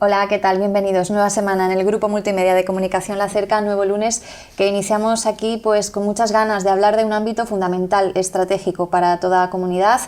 Hola, ¿qué tal? Bienvenidos. Nueva semana en el Grupo Multimedia de Comunicación La Cerca, nuevo lunes que iniciamos aquí pues con muchas ganas de hablar de un ámbito fundamental, estratégico para toda comunidad,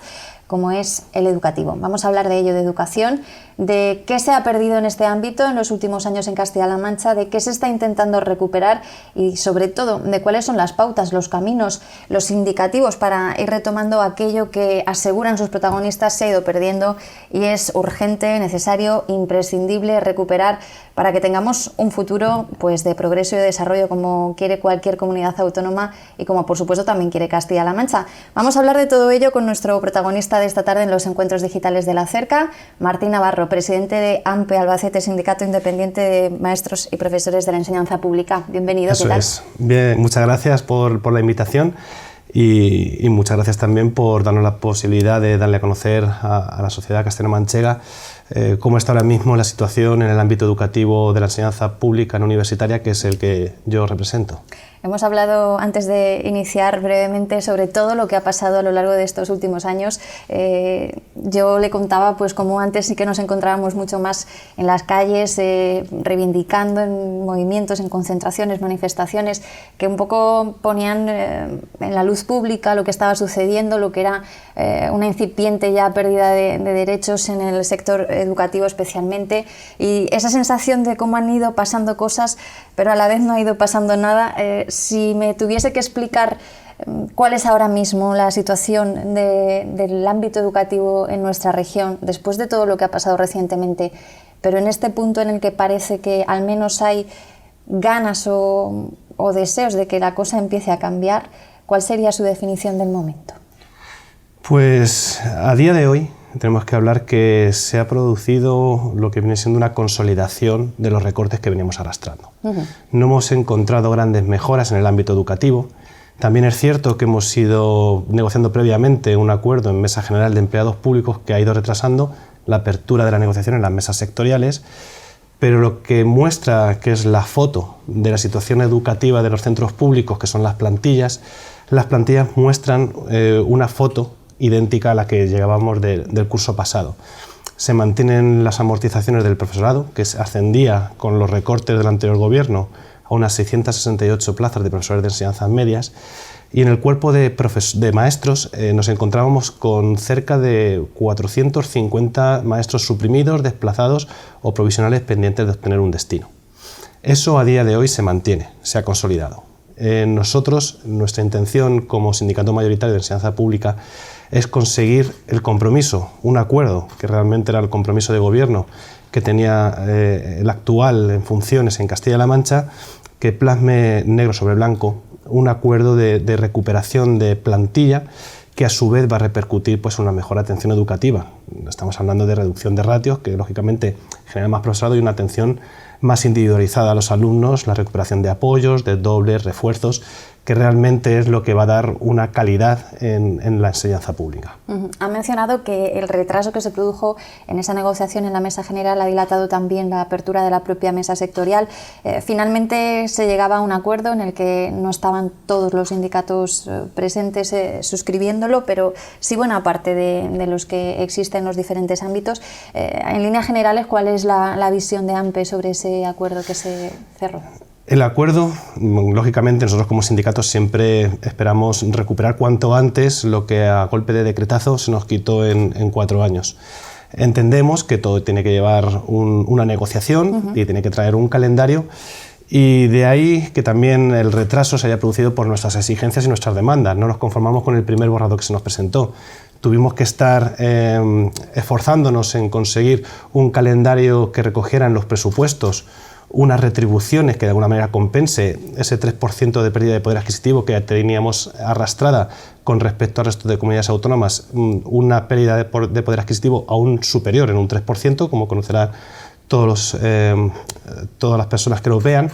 como es el educativo. Vamos a hablar de ello, de educación, de qué se ha perdido en este ámbito en los últimos años en Castilla-La Mancha, de qué se está intentando recuperar y sobre todo de cuáles son las pautas, los caminos, los indicativos para ir retomando aquello que aseguran sus protagonistas se ha ido perdiendo y es urgente, necesario, imprescindible recuperar para que tengamos un futuro pues de progreso y de desarrollo como quiere cualquier comunidad autónoma y como por supuesto también quiere Castilla-La Mancha. Vamos a hablar de todo ello con nuestro protagonista de esta tarde en los encuentros digitales de La Cerca, Martín Navarro, presidente de AMPE Albacete, Sindicato Independiente de Maestros y Profesores de la Enseñanza Pública. Bienvenido. Eso es. Bien, muchas gracias por la invitación y muchas gracias también por darnos la posibilidad de darle a conocer a la sociedad castellano-manchega cómo está ahora mismo la situación en el ámbito educativo de la enseñanza pública no universitaria, que es el que yo represento. Hemos hablado antes de iniciar brevemente sobre todo lo que ha pasado a lo largo de estos últimos años. Yo le contaba pues cómo antes sí que nos encontrábamos mucho más en las calles, reivindicando en movimientos, en concentraciones, manifestaciones que un poco ponían en la luz pública lo que estaba sucediendo, lo que era una incipiente ya pérdida de derechos en el sector educativo especialmente, y esa sensación de cómo han ido pasando cosas pero a la vez no ha ido pasando nada. Si me tuviese que explicar cuál es ahora mismo la situación del ámbito educativo en nuestra región, después de todo lo que ha pasado recientemente, pero en este punto en el que parece que al menos hay ganas o deseos de que la cosa empiece a cambiar, ¿cuál sería su definición del momento? Pues a día de hoy tenemos que hablar que se ha producido lo que viene siendo una consolidación de los recortes que veníamos arrastrando. No hemos encontrado grandes mejoras en el ámbito educativo. También es cierto que hemos ido negociando previamente un acuerdo en Mesa General de Empleados Públicos que ha ido retrasando la apertura de la negociación en las mesas sectoriales, pero lo que muestra que es la foto de la situación educativa de los centros públicos, que son las plantillas muestran una foto idéntica a la que llegábamos del curso pasado. Se mantienen las amortizaciones del profesorado, que ascendía con los recortes del anterior gobierno a unas 668 plazas de profesores de enseñanzas medias, y en el cuerpo de maestros nos encontrábamos con cerca de 450 maestros suprimidos, desplazados o provisionales pendientes de obtener un destino. Eso a día de hoy se mantiene, se ha consolidado. Nosotros, nuestra intención como sindicato mayoritario de enseñanza pública es conseguir el compromiso, un acuerdo que realmente era el compromiso de gobierno que tenía el actual en funciones en Castilla-La Mancha, que plasme negro sobre blanco un acuerdo de recuperación de plantilla que a su vez va a repercutir pues, en una mejor atención educativa. Estamos hablando de reducción de ratios, que lógicamente genera más profesorado y una atención más individualizada a los alumnos, la recuperación de apoyos, de dobles, refuerzos, que realmente es lo que va a dar una calidad en la enseñanza pública. Ha mencionado que el retraso que se produjo en esa negociación en la Mesa General ha dilatado también la apertura de la propia mesa sectorial. Finalmente se llegaba a un acuerdo en el que no estaban todos los sindicatos presentes suscribiéndolo, pero sí buena parte de los que existen en los diferentes ámbitos. En líneas generales, ¿cuál es la visión de AMPE sobre ese acuerdo que se cerró? El acuerdo, lógicamente, nosotros como sindicatos siempre esperamos recuperar cuanto antes lo que a golpe de decretazo se nos quitó en 4 años. Entendemos que todo tiene que llevar una negociación y tiene que traer un calendario, y de ahí que también el retraso se haya producido por nuestras exigencias y nuestras demandas. No nos conformamos con el primer borrador que se nos presentó. Tuvimos que estar esforzándonos en conseguir un calendario que recogiera en los presupuestos unas retribuciones que de alguna manera compense ese 3% de pérdida de poder adquisitivo que teníamos arrastrada con respecto al resto de comunidades autónomas, una pérdida de poder adquisitivo aún superior en un 3%, como conocerán todas las personas que lo vean,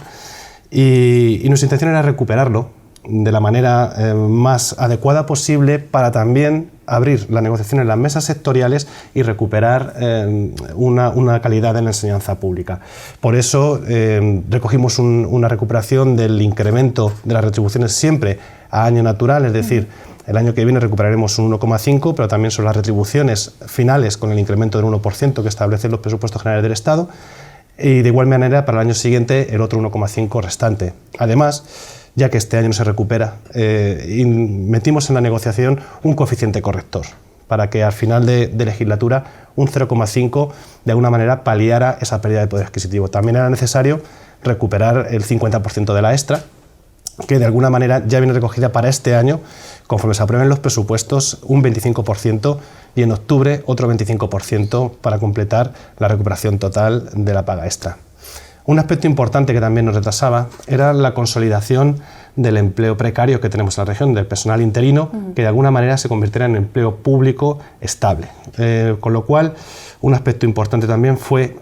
y nuestra intención era recuperarlo de la manera más adecuada posible para también abrir la negociación en las mesas sectoriales y recuperar una calidad en la enseñanza pública. Por eso recogimos una recuperación del incremento de las retribuciones siempre a año natural, es decir, el año que viene recuperaremos un 1,5, pero también sobre las retribuciones finales con el incremento del 1% que establecen los presupuestos generales del Estado. y de igual manera para el año siguiente el otro 1,5 restante. Además, ya que este año no se recupera, metimos en la negociación un coeficiente corrector para que al final de legislatura un 0,5 de alguna manera paliara esa pérdida de poder adquisitivo. También era necesario recuperar el 50% de la extra, que de alguna manera ya viene recogida para este año, conforme se aprueben los presupuestos, un 25%, y en octubre otro 25% para completar la recuperación total de la paga extra. Un aspecto importante que también nos retrasaba era la consolidación del empleo precario que tenemos en la región, del personal interino, que de alguna manera se convirtiera en empleo público estable. Con lo cual, un aspecto importante también fue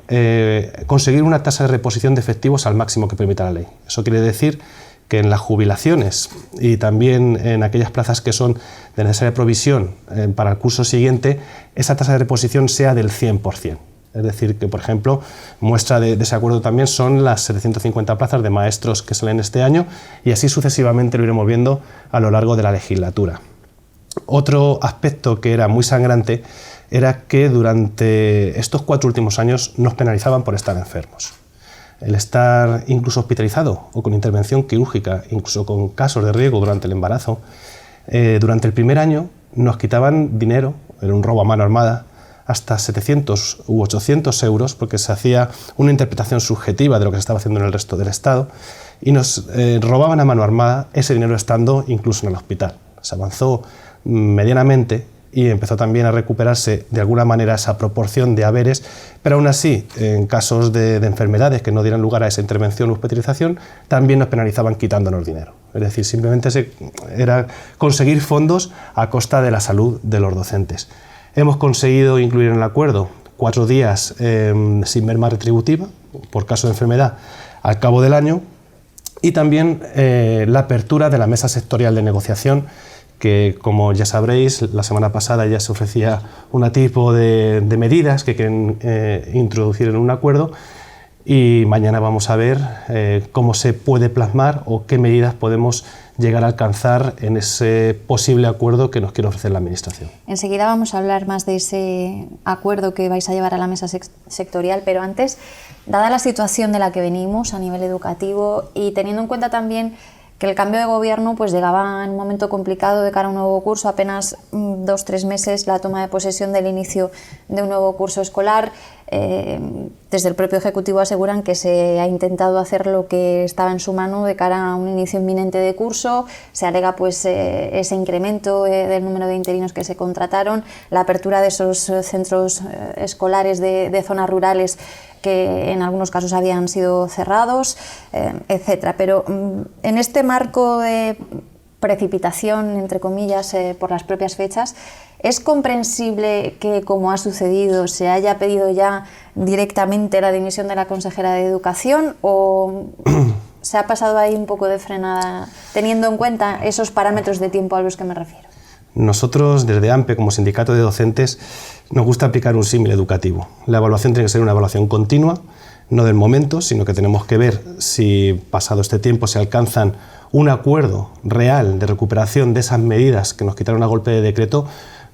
conseguir una tasa de reposición de efectivos al máximo que permita la ley. Eso quiere decir que en las jubilaciones y también en aquellas plazas que son de necesaria provisión para el curso siguiente, esa tasa de reposición sea del 100%. Es decir, que por ejemplo, muestra de ese acuerdo también son las 750 plazas de maestros que salen este año, y así sucesivamente lo iremos viendo a lo largo de la legislatura. Otro aspecto que era muy sangrante era que durante estos 4 últimos años nos penalizaban por estar enfermos. El estar incluso hospitalizado o con intervención quirúrgica, incluso con casos de riesgo durante el embarazo, durante el primer año nos quitaban dinero, era un robo a mano armada, hasta 700 u 800 euros, porque se hacía una interpretación subjetiva de lo que se estaba haciendo en el resto del Estado, y nos robaban a mano armada ese dinero estando incluso en el hospital. Se avanzó medianamente y empezó también a recuperarse de alguna manera esa proporción de haberes, pero aún así, en casos de enfermedades que no dieran lugar a esa intervención u hospitalización, también nos penalizaban quitándonos dinero. Es decir, simplemente era conseguir fondos a costa de la salud de los docentes. Hemos conseguido incluir en el acuerdo 4 días sin merma retributiva por caso de enfermedad al cabo del año, y también la apertura de la mesa sectorial de negociación, que como ya sabréis, la semana pasada ya se ofrecía un tipo de medidas que quieren introducir en un acuerdo, y mañana vamos a ver cómo se puede plasmar o qué medidas podemos llegar a alcanzar en ese posible acuerdo que nos quiere ofrecer la Administración. Enseguida vamos a hablar más de ese acuerdo que vais a llevar a la mesa sectorial, pero antes, dada la situación de la que venimos a nivel educativo y teniendo en cuenta también que el cambio de gobierno pues llegaba en un momento complicado de cara a un nuevo curso, apenas 2-3 meses la toma de posesión del inicio de un nuevo curso escolar. Desde el propio Ejecutivo aseguran que se ha intentado hacer lo que estaba en su mano de cara a un inicio inminente de curso. Se alega pues ese incremento del número de interinos que se contrataron, la apertura de esos centros escolares de zonas rurales que en algunos casos habían sido cerrados, etcétera. Pero en este marco de precipitación, entre comillas, por las propias fechas, ¿es comprensible que, como ha sucedido, se haya pedido ya directamente la dimisión de la consejera de Educación, o se ha pasado ahí un poco de frenada, teniendo en cuenta esos parámetros de tiempo a los que me refiero? Nosotros, desde AMPE, como sindicato de docentes, nos gusta aplicar un símil educativo. La evaluación tiene que ser una evaluación continua, no del momento, sino que tenemos que ver si, pasado este tiempo, se alcanzan un acuerdo real de recuperación de esas medidas que nos quitaron a golpe de decreto,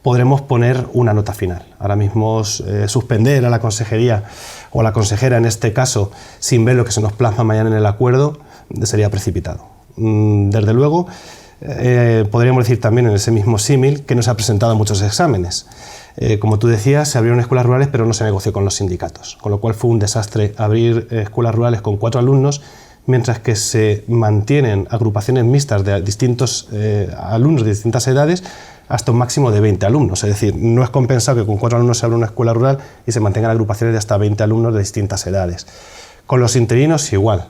podremos poner una nota final. Ahora mismo suspender a la consejería o a la consejera en este caso sin ver lo que se nos plasma mañana en el acuerdo sería precipitado. Desde luego, podríamos decir también en ese mismo símil que no se ha presentado a muchos exámenes. Como tú decías, se abrieron escuelas rurales pero no se negoció con los sindicatos, con lo cual fue un desastre abrir escuelas rurales con 4 alumnos, mientras que se mantienen agrupaciones mixtas de distintos alumnos de distintas edades hasta un máximo de 20 alumnos. Es decir, no es compensado que con 4 alumnos se abra una escuela rural y se mantengan agrupaciones de hasta 20 alumnos de distintas edades. Con los interinos igual.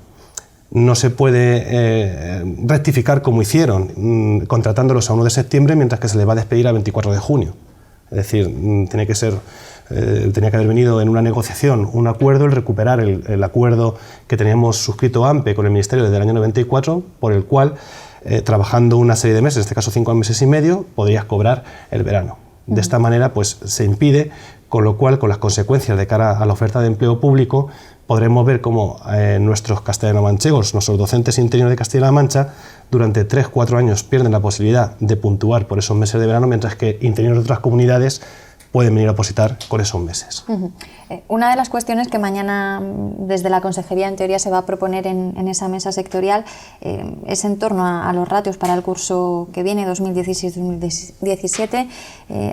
No se puede rectificar como hicieron, contratándolos a 1 de septiembre mientras que se les va a despedir a 24 de junio. Es decir, tenía que haber venido en una negociación, un acuerdo, el recuperar el acuerdo que teníamos suscrito AMPE con el Ministerio desde el año 94, por el cual, trabajando una serie de meses, en este caso 5 meses y medio, podrías cobrar el verano. De esta manera pues, se impide, con lo cual, con las consecuencias de cara a la oferta de empleo público, podremos ver cómo nuestros castellano-manchegos, nuestros docentes interinos de Castilla-La Mancha, durante 3-4 años pierden la posibilidad de puntuar por esos meses de verano, mientras que interinos de otras comunidades pueden venir a opositar con esos meses. Una de las cuestiones que mañana desde la Consejería en teoría se va a proponer en esa mesa sectorial es en torno a los ratios para el curso que viene, 2016-2017.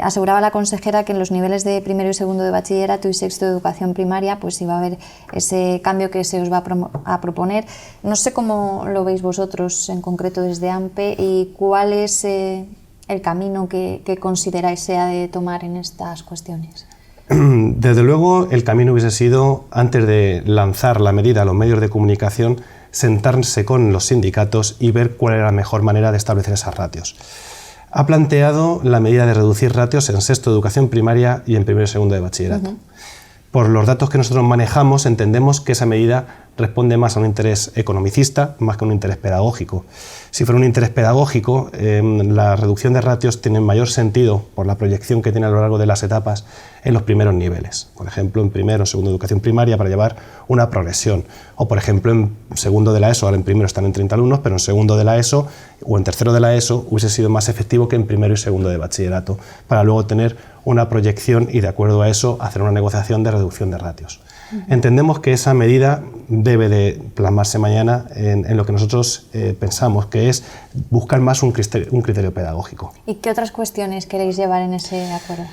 Aseguraba la consejera que en los niveles de primero y segundo de bachillerato y sexto de educación primaria pues iba a haber ese cambio que se os va a proponer. No sé cómo lo veis vosotros en concreto desde AMPE y cuál es el camino que consideráis sea de tomar en estas cuestiones. Desde luego, el camino hubiese sido, antes de lanzar la medida a los medios de comunicación, sentarse con los sindicatos y ver cuál era la mejor manera de establecer esas ratios. Ha planteado la medida de reducir ratios en sexto de educación primaria y en primero y segundo de bachillerato. Por los datos que nosotros manejamos, entendemos que esa medida responde más a un interés economicista más que a un interés pedagógico. Si fuera un interés pedagógico, la reducción de ratios tiene mayor sentido por la proyección que tiene a lo largo de las etapas en los primeros niveles. Por ejemplo, en primero o segundo de educación primaria para llevar una progresión. O, por ejemplo, en segundo de la ESO, ahora en primero están en 30 alumnos, pero en segundo de la ESO o en tercero de la ESO hubiese sido más efectivo que en primero y segundo de bachillerato, para luego tener una proyección y, de acuerdo a eso, hacer una negociación de reducción de ratios. Entendemos que esa medida debe de plasmarse mañana en lo que nosotros pensamos, que es buscar más un criterio pedagógico. ¿Y qué otras cuestiones queréis llevar en ese acuerdo?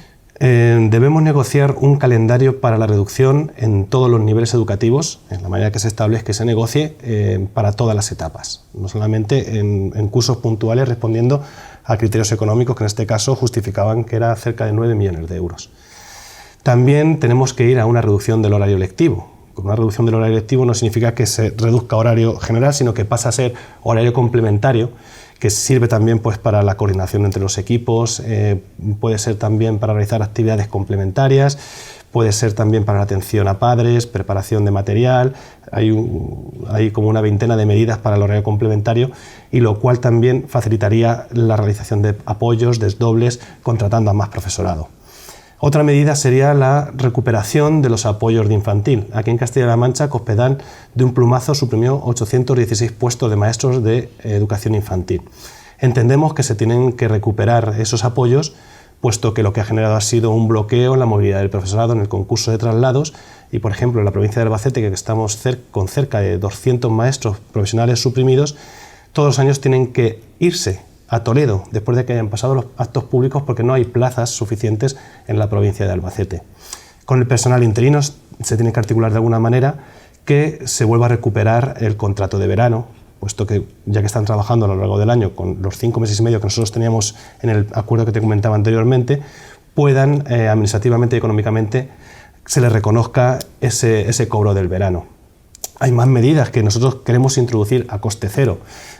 Debemos negociar un calendario para la reducción en todos los niveles educativos, en la manera que se establezca, que se negocie para todas las etapas, no solamente en cursos puntuales respondiendo a criterios económicos que en este caso justificaban que era cerca de 9 millones de euros. También tenemos que ir a una reducción del horario lectivo. Con una reducción del horario lectivo no significa que se reduzca horario general, sino que pasa a ser horario complementario, que sirve también pues, para la coordinación entre los equipos, puede ser también para realizar actividades complementarias, puede ser también para la atención a padres, preparación de material. Hay como una veintena de medidas para el horario complementario, y lo cual también facilitaría la realización de apoyos, desdobles, contratando a más profesorado. Otra medida sería la recuperación de los apoyos de infantil. Aquí en Castilla-La Mancha, Cospedal de un plumazo suprimió 816 puestos de maestros de educación infantil. Entendemos que se tienen que recuperar esos apoyos, puesto que lo que ha generado ha sido un bloqueo en la movilidad del profesorado en el concurso de traslados, y por ejemplo en la provincia de Albacete, que estamos con cerca de 200 maestros profesionales suprimidos, todos los años tienen que irse a Toledo, después de que hayan pasado los actos públicos, porque no hay plazas suficientes en la provincia de Albacete. Con el personal interino se tiene que articular de alguna manera que se vuelva a recuperar el contrato de verano, puesto que ya que están trabajando a lo largo del año con los 5 meses y medio que nosotros teníamos en el acuerdo que te comentaba anteriormente, puedan administrativamente y económicamente se les reconozca ese cobro del verano. Hay más medidas que nosotros queremos introducir a coste cero.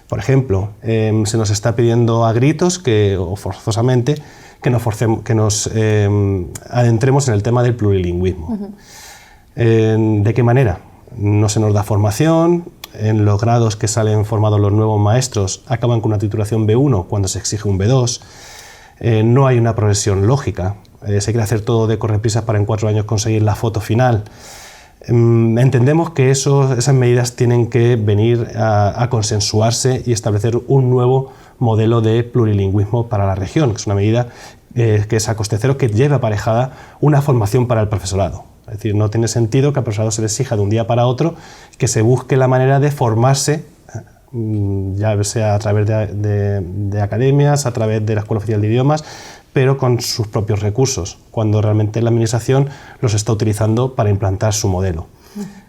Por ejemplo, se nos está pidiendo a gritos o forzosamente que nos adentremos en el tema del plurilingüismo. ¿De qué manera? No se nos da formación, en los grados que salen formados los nuevos maestros acaban con una titulación B1 cuando se exige un B2, no hay una progresión lógica, se quiere hacer todo de correprisas para en 4 años conseguir la foto final. Entendemos que esas medidas tienen que venir a consensuarse y establecer un nuevo modelo de plurilingüismo para la región, que es una medida que es a coste cero, que lleva aparejada una formación para el profesorado. Es decir, no tiene sentido que al profesorado se le exija de un día para otro, que se busque la manera de formarse, ya sea a través de academias, a través de la Escuela Oficial de Idiomas, pero con sus propios recursos, cuando realmente la Administración los está utilizando para implantar su modelo.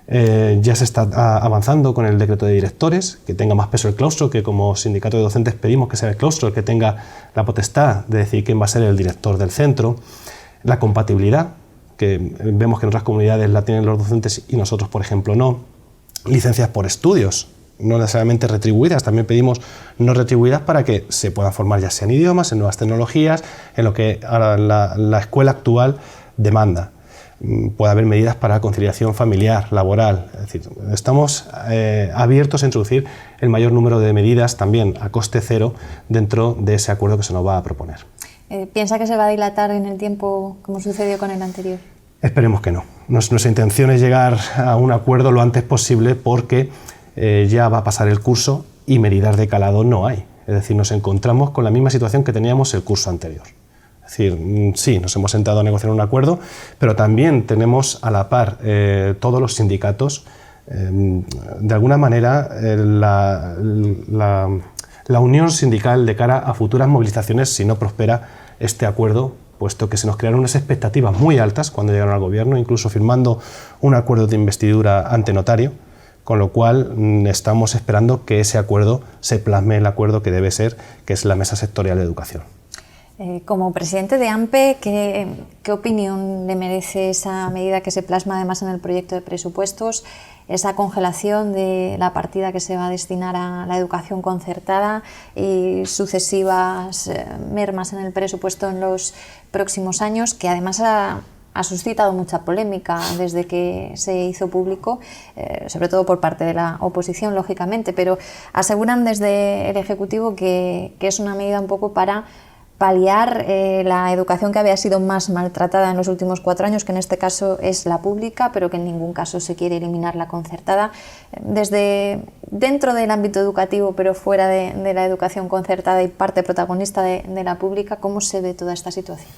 Ya se está avanzando con el decreto de directores, que tenga más peso el claustro, que como sindicato de docentes pedimos que sea el claustro el que tenga la potestad de decir quién va a ser el director del centro. La compatibilidad, que vemos que en otras comunidades la tienen los docentes y nosotros, por ejemplo, no. Licencias por estudios, no necesariamente retribuidas, también pedimos no retribuidas para que se puedan formar ya sea en idiomas, en nuevas tecnologías, en lo que ahora la escuela actual demanda. Puede haber medidas para conciliación familiar, laboral, es decir, estamos abiertos a introducir el mayor número de medidas también a coste cero dentro de ese acuerdo que se nos va a proponer. ¿Piensa que se va a dilatar en el tiempo como sucedió con el anterior? Esperemos que no. Nuestra intención es llegar a un acuerdo lo antes posible porque ya va a pasar el curso y medidas de calado no hay. Es decir, nos encontramos con la misma situación que teníamos el curso anterior. Es Es decir, sí, nos hemos sentado a negociar un acuerdo, pero también tenemos a la par todos los sindicatos. De alguna manera, la unión sindical de cara a futuras movilizaciones, si no prospera este acuerdo, puesto que se nos crearon unas expectativas muy altas cuando llegaron al gobierno, incluso firmando un acuerdo de investidura ante notario, con lo cual estamos esperando que ese acuerdo se plasme en el acuerdo que debe ser, que es la Mesa Sectorial de Educación. Como presidente de AMPE, ¿qué opinión le merece esa medida que se plasma además en el proyecto de presupuestos, esa congelación de la partida que se va a destinar a la educación concertada y sucesivas mermas en el presupuesto en los próximos años, que además ha suscitado mucha polémica desde que se hizo público, sobre todo por parte de la oposición, lógicamente, pero aseguran desde el Ejecutivo que es una medida un poco para paliar la educación que había sido más maltratada en los últimos 4 años, que en este caso es la pública, pero que en ningún caso se quiere eliminar la concertada. Desde dentro del ámbito educativo, pero fuera de la educación concertada y parte protagonista de la pública, ¿cómo se ve toda esta situación?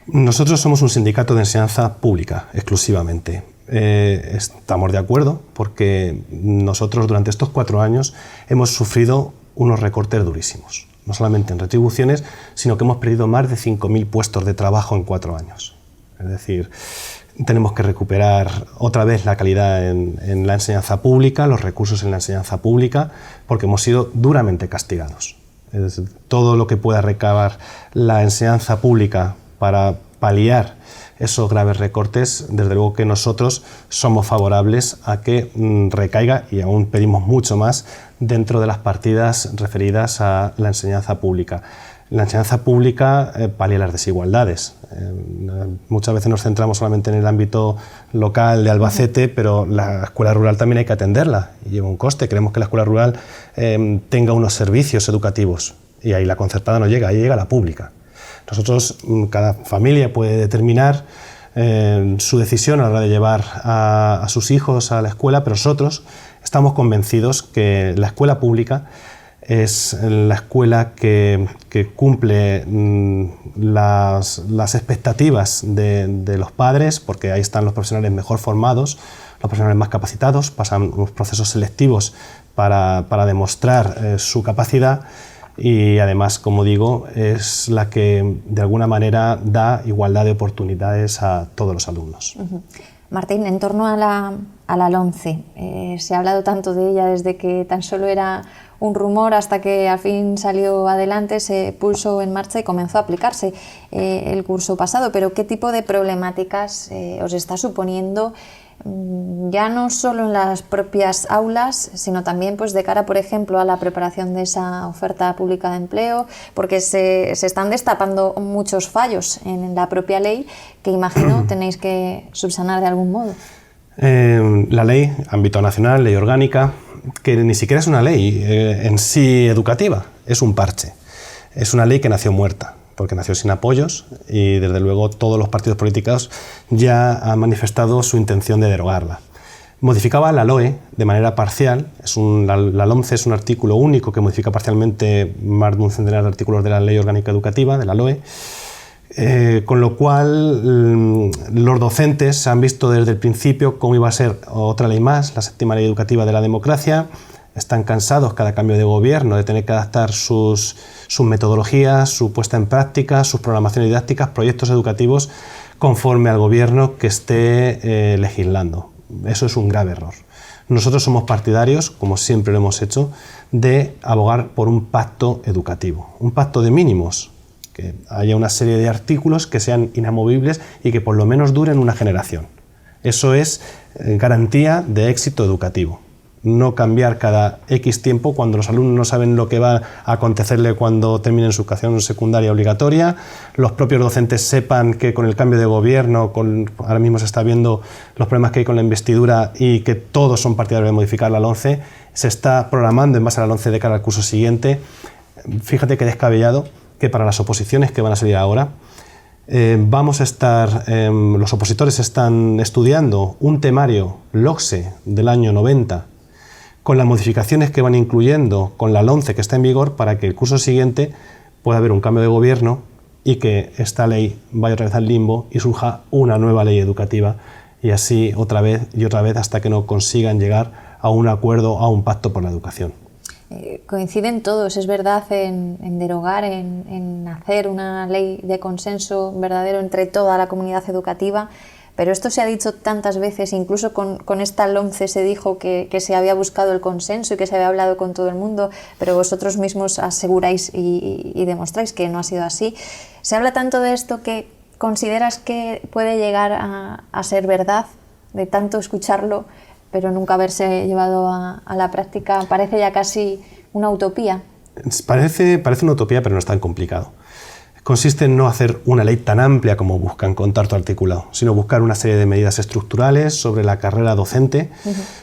Nosotros somos un sindicato de enseñanza pública, exclusivamente. Estamos de acuerdo porque nosotros durante estos 4 años hemos sufrido unos recortes durísimos. No solamente en retribuciones, sino que hemos perdido más de 5.000 puestos de trabajo en 4 años. Es decir, tenemos que recuperar otra vez la calidad en la enseñanza pública, los recursos en la enseñanza pública, porque hemos sido duramente castigados. Es decir, todo lo que pueda recabar la enseñanza pública para paliar esos graves recortes, desde luego que nosotros somos favorables a que recaiga, y aún pedimos mucho más, dentro de las partidas referidas a la enseñanza pública. La enseñanza pública palia las desigualdades. Muchas veces nos centramos solamente en el ámbito local de Albacete, pero la escuela rural también hay que atenderla y lleva un coste. Queremos que la escuela rural tenga unos servicios educativos, y ahí la concertada no llega, ahí llega la pública. Nosotros, cada familia puede determinar su decisión a la hora de llevar a sus hijos a la escuela, pero nosotros estamos convencidos que la escuela pública es la escuela que cumple las expectativas de los padres, porque ahí están los profesionales mejor formados, los profesionales más capacitados, pasan unos procesos selectivos para demostrar su capacidad. Y además, como digo, es la que de alguna manera da igualdad de oportunidades a todos los alumnos. Martín, en torno a la LOMCE, se ha hablado tanto de ella desde que tan solo era un rumor hasta que al fin salió adelante, se puso en marcha y comenzó a aplicarse el curso pasado, pero ¿qué tipo de problemáticas os está suponiendo? Ya no solo en las propias aulas, sino también pues de cara, por ejemplo, a la preparación de esa oferta pública de empleo, porque se están destapando muchos fallos en la propia ley que imagino tenéis que subsanar de algún modo. La ley, ámbito nacional, ley orgánica, que ni siquiera es una ley en sí educativa, es un parche. Es una ley que nació muerta, porque nació sin apoyos, y desde luego todos los partidos políticos ya han manifestado su intención de derogarla. Modificaba la LOE de manera parcial. La LOMCE es un artículo único que modifica parcialmente más de un centenar de artículos de la Ley Orgánica Educativa, de la LOE, con lo cual los docentes han visto desde el principio cómo iba a ser otra ley más, la 7ª Ley Educativa de la Democracia. Están cansados cada cambio de gobierno de tener que adaptar sus metodologías, su puesta en práctica, sus programaciones didácticas, proyectos educativos conforme al gobierno que esté legislando. Eso es un grave error. Nosotros somos partidarios, como siempre lo hemos hecho, de abogar por un pacto educativo, un pacto de mínimos, que haya una serie de artículos que sean inamovibles y que por lo menos duren una generación. Eso es garantía de éxito educativo. No cambiar cada X tiempo cuando los alumnos no saben lo que va a acontecerle cuando terminen su educación secundaria obligatoria, los propios docentes sepan que con el cambio de gobierno, ahora mismo se está viendo los problemas que hay con la investidura y que todos son partidarios de modificar la LOMCE, se está programando en base a la LOMCE de cara al curso siguiente. Fíjate qué descabellado que para las oposiciones que van a salir ahora, los opositores están estudiando un temario LOCSE del año 90 con las modificaciones que van incluyendo con la LOMCE que está en vigor para que el curso siguiente pueda haber un cambio de gobierno y que esta ley vaya otra vez al limbo y surja una nueva ley educativa, y así otra vez y otra vez hasta que no consigan llegar a un acuerdo, a un pacto por la educación. Coinciden todos, es verdad, en derogar, en hacer una ley de consenso verdadero entre toda la comunidad educativa, pero esto se ha dicho tantas veces, incluso con esta LOMCE se dijo que se había buscado el consenso y que se había hablado con todo el mundo, pero vosotros mismos aseguráis y demostráis que no ha sido así. Se habla tanto de esto que ¿consideras que puede llegar a ser verdad, de tanto escucharlo, pero nunca haberse llevado a la práctica? Parece ya casi una utopía. Parece una utopía, pero no es tan complicado. Consiste en no hacer una ley tan amplia como buscan con tanto articulado, sino buscar una serie de medidas estructurales sobre la carrera docente,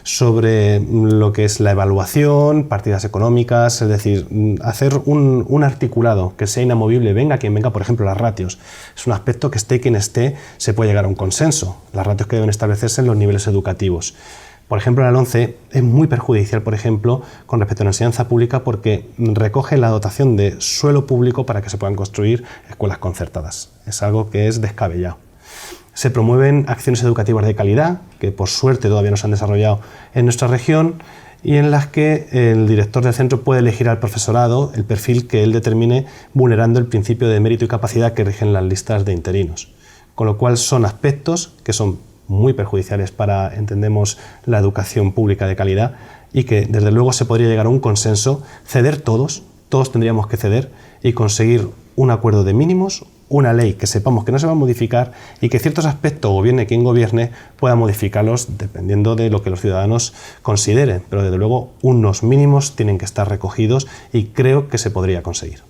sobre lo que es la evaluación, partidas económicas, es decir, hacer un articulado que sea inamovible, venga quien venga. Por ejemplo, las ratios. Es un aspecto que esté quien esté, se puede llegar a un consenso. Las ratios que deben establecerse en los niveles educativos. Por ejemplo, la LOMCE es muy perjudicial, por ejemplo, con respecto a la enseñanza pública, porque recoge la dotación de suelo público para que se puedan construir escuelas concertadas. Es algo que es descabellado. Se promueven acciones educativas de calidad, que por suerte todavía no se han desarrollado en nuestra región, y en las que el director del centro puede elegir al profesorado el perfil que él determine, vulnerando el principio de mérito y capacidad que rigen las listas de interinos. Con lo cual son aspectos que son muy perjudiciales para, entendemos, la educación pública de calidad, y que desde luego se podría llegar a un consenso, ceder todos tendríamos que ceder y conseguir un acuerdo de mínimos, una ley que sepamos que no se va a modificar y que ciertos aspectos, gobierne quien gobierne, pueda modificarlos dependiendo de lo que los ciudadanos consideren, pero desde luego unos mínimos tienen que estar recogidos y creo que se podría conseguir.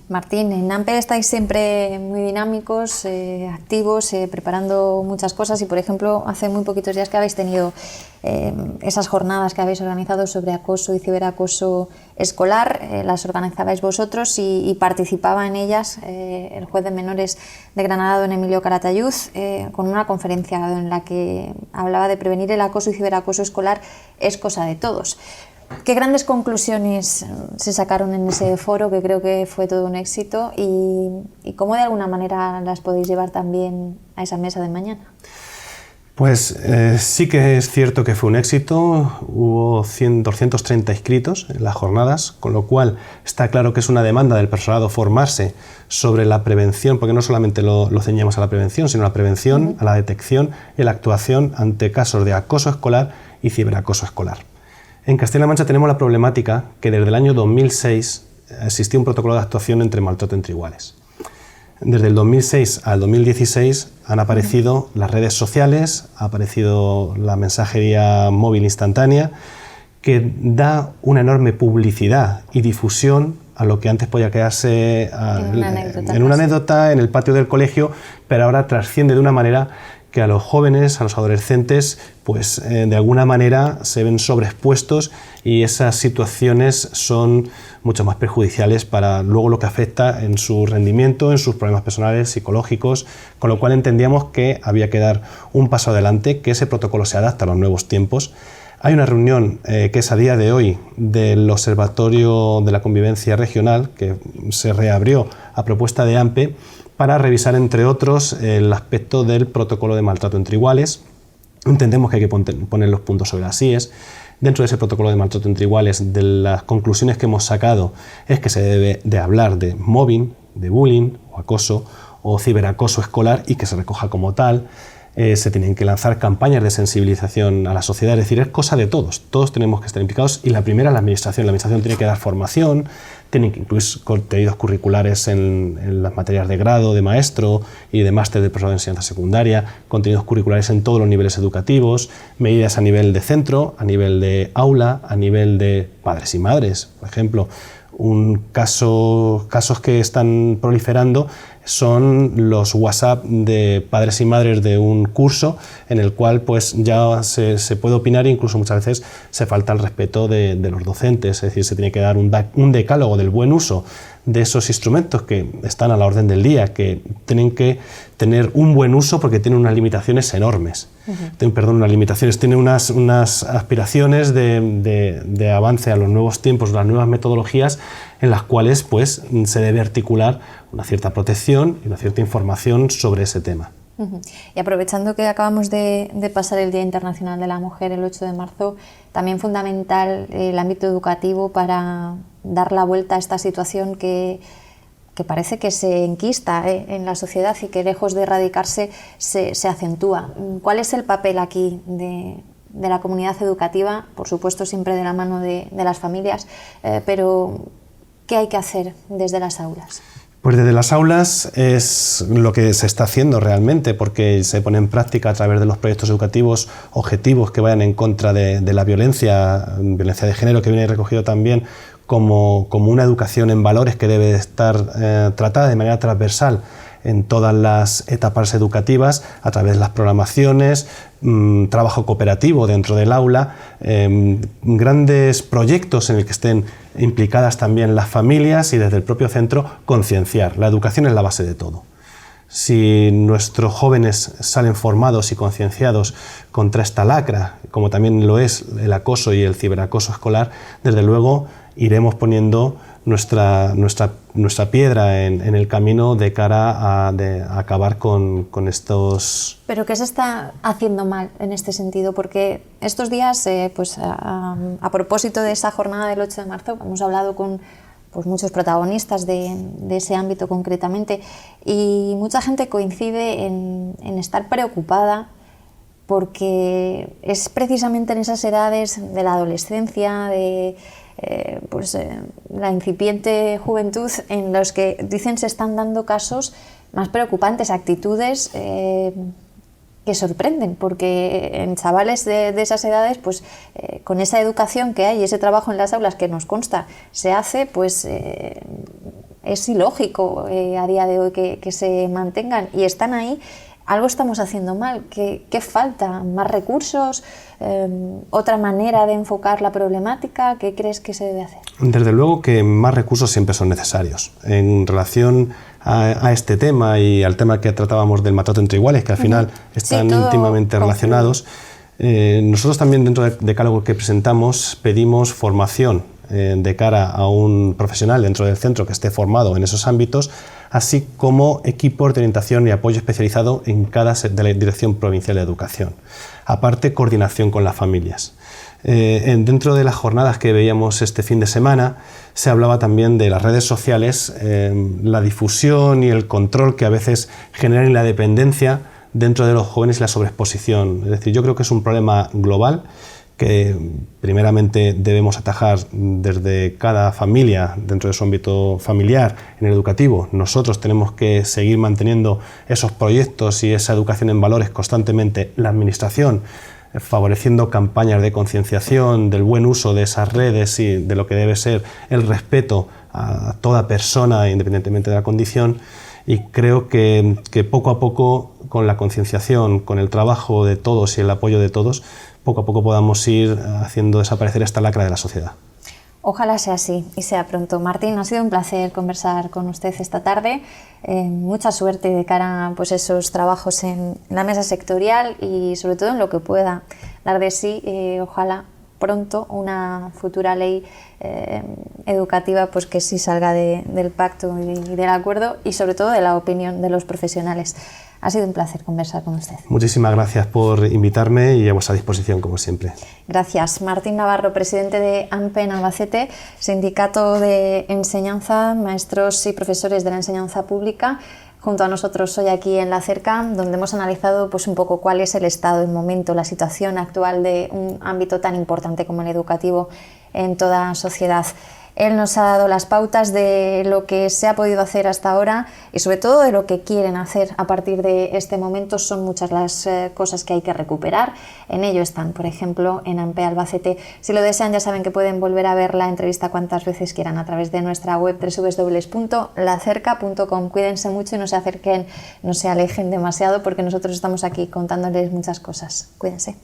Martín, en AMPE estáis siempre muy dinámicos, activos, preparando muchas cosas, y por ejemplo hace muy poquitos días que habéis tenido esas jornadas que habéis organizado sobre acoso y ciberacoso escolar, las organizabais vosotros y participaba en ellas el juez de menores de Granada, don Emilio Calatayud, con una conferencia en la que hablaba de prevenir el acoso y ciberacoso escolar es cosa de todos. ¿Qué grandes conclusiones se sacaron en ese foro, que creo que fue todo un éxito, y cómo de alguna manera las podéis llevar también a esa mesa de mañana? Pues sí que es cierto que fue un éxito, hubo 230 inscritos en las jornadas, con lo cual está claro que es una demanda del personalado formarse sobre la prevención, porque no solamente lo ceñimos a la prevención, sino a la prevención, a la detección y a la actuación ante casos de acoso escolar y ciberacoso escolar. En Castilla-La Mancha tenemos la problemática que desde el año 2006 existía un protocolo de actuación entre maltrato entre iguales. Desde el 2006 al 2016 han aparecido las redes sociales, ha aparecido la mensajería móvil instantánea, que da una enorme publicidad y difusión a lo que antes podía quedarse en una anécdota en el patio del colegio, pero ahora trasciende de una manera que a los jóvenes, a los adolescentes, pues de alguna manera se ven sobreexpuestos, y esas situaciones son mucho más perjudiciales para luego lo que afecta en su rendimiento, en sus problemas personales, psicológicos, con lo cual entendíamos que había que dar un paso adelante, que ese protocolo se adapta a los nuevos tiempos. Hay una reunión que es a día de hoy del Observatorio de la Convivencia Regional, que se reabrió a propuesta de AMPE, para revisar, entre otros, el aspecto del protocolo de maltrato entre iguales. Entendemos que hay que poner los puntos sobre las íes. Dentro de ese protocolo de maltrato entre iguales, de las conclusiones que hemos sacado es que se debe de hablar de mobbing, de bullying o acoso o ciberacoso escolar, y que se recoja como tal. Se tienen que lanzar campañas de sensibilización a la sociedad, es decir, es cosa de todos tenemos que estar implicados, y la primera es la administración tiene que dar formación, tienen que incluir contenidos curriculares en las materias de grado, de maestro y de máster de profesor de enseñanza secundaria, contenidos curriculares en todos los niveles educativos, medidas a nivel de centro, a nivel de aula, a nivel de padres y madres. Por ejemplo, casos que están proliferando son los WhatsApp de padres y madres de un curso, en el cual pues ya se puede opinar, e incluso muchas veces se falta el respeto de los docentes. Es decir, se tiene que dar un decálogo del buen uso de esos instrumentos que están a la orden del día, que tienen que tener un buen uso porque tienen unas limitaciones enormes. Tienen unas aspiraciones de avance a los nuevos tiempos, las nuevas metodologías en las cuales pues, se debe articular una cierta protección y una cierta información sobre ese tema. Y aprovechando que acabamos de pasar el Día Internacional de la Mujer, el 8 de marzo, también fundamental el ámbito educativo para dar la vuelta a esta situación que parece que se enquista en la sociedad y que lejos de erradicarse se acentúa. ¿Cuál es el papel aquí de la comunidad educativa? Por supuesto siempre de la mano de las familias, pero ¿qué hay que hacer desde las aulas? Pues desde las aulas es lo que se está haciendo realmente, porque se pone en práctica a través de los proyectos educativos objetivos que vayan en contra de la violencia de género, que viene recogido también como una educación en valores que debe estar tratada de manera transversal en todas las etapas educativas, a través de las programaciones, trabajo cooperativo dentro del aula, grandes proyectos en el que estén implicadas también las familias y desde el propio centro concienciar. La educación es la base de todo. Si nuestros jóvenes salen formados y concienciados contra esta lacra, como también lo es el acoso y el ciberacoso escolar, desde luego iremos poniendo nuestra piedra en el camino de cara a acabar con estos... ¿Pero qué se está haciendo mal en este sentido? Porque estos días, a propósito de esa jornada del 8 de marzo, hemos hablado con muchos protagonistas de ese ámbito concretamente, y mucha gente coincide en estar preocupada porque es precisamente en esas edades de la adolescencia, la incipiente juventud, en los que dicen se están dando casos más preocupantes, actitudes que sorprenden, porque en chavales de esas edades, con esa educación que hay y ese trabajo en las aulas que nos consta se hace, es ilógico a día de hoy que se mantengan y están ahí. Algo estamos haciendo mal. ¿Qué falta? ¿Más recursos? ¿Otra manera de enfocar la problemática? ¿Qué crees que se debe hacer? Desde luego que más recursos siempre son necesarios. En relación a este tema y al tema que tratábamos del maltrato entre iguales, que al final están íntimamente relacionados, nosotros también dentro del decálogo que presentamos pedimos formación de cara a un profesional dentro del centro que esté formado en esos ámbitos, así como equipos de orientación y apoyo especializado en cada de la Dirección Provincial de Educación. Aparte, coordinación con las familias. Dentro de las jornadas que veíamos este fin de semana, se hablaba también de las redes sociales, la difusión y el control que a veces generan la dependencia dentro de los jóvenes y la sobreexposición. Es decir, yo creo que es un problema global que primeramente debemos atajar desde cada familia, dentro de su ámbito familiar, en el educativo. Nosotros tenemos que seguir manteniendo esos proyectos y esa educación en valores constantemente, la administración, favoreciendo campañas de concienciación del buen uso de esas redes y de lo que debe ser el respeto a toda persona, independientemente de la condición. Y creo que poco a poco, con la concienciación, con el trabajo de todos y el apoyo de todos, poco a poco podamos ir haciendo desaparecer esta lacra de la sociedad. Ojalá sea así y sea pronto. Martín, ha sido un placer conversar con usted esta tarde. Mucha suerte de cara a esos trabajos en la mesa sectorial y sobre todo en lo que pueda dar de sí. Ojalá pronto una futura ley educativa que sí salga del pacto y del acuerdo y sobre todo de la opinión de los profesionales. Ha sido un placer conversar con usted. Muchísimas gracias por invitarme y a vuestra disposición, como siempre. Gracias. Martín Navarro, presidente de AMPE en Albacete, Sindicato de Enseñanza, maestros y profesores de la enseñanza pública, junto a nosotros hoy aquí en La Cerca, donde hemos analizado un poco cuál es el estado, el momento, la situación actual de un ámbito tan importante como el educativo en toda sociedad. Él nos ha dado las pautas de lo que se ha podido hacer hasta ahora y sobre todo de lo que quieren hacer a partir de este momento. Son muchas las cosas que hay que recuperar. En ello están, por ejemplo, en AMPE Albacete. Si lo desean, ya saben que pueden volver a ver la entrevista cuantas veces quieran a través de nuestra web www.lacerca.com. Cuídense mucho y no se acerquen, no se alejen demasiado porque nosotros estamos aquí contándoles muchas cosas. Cuídense.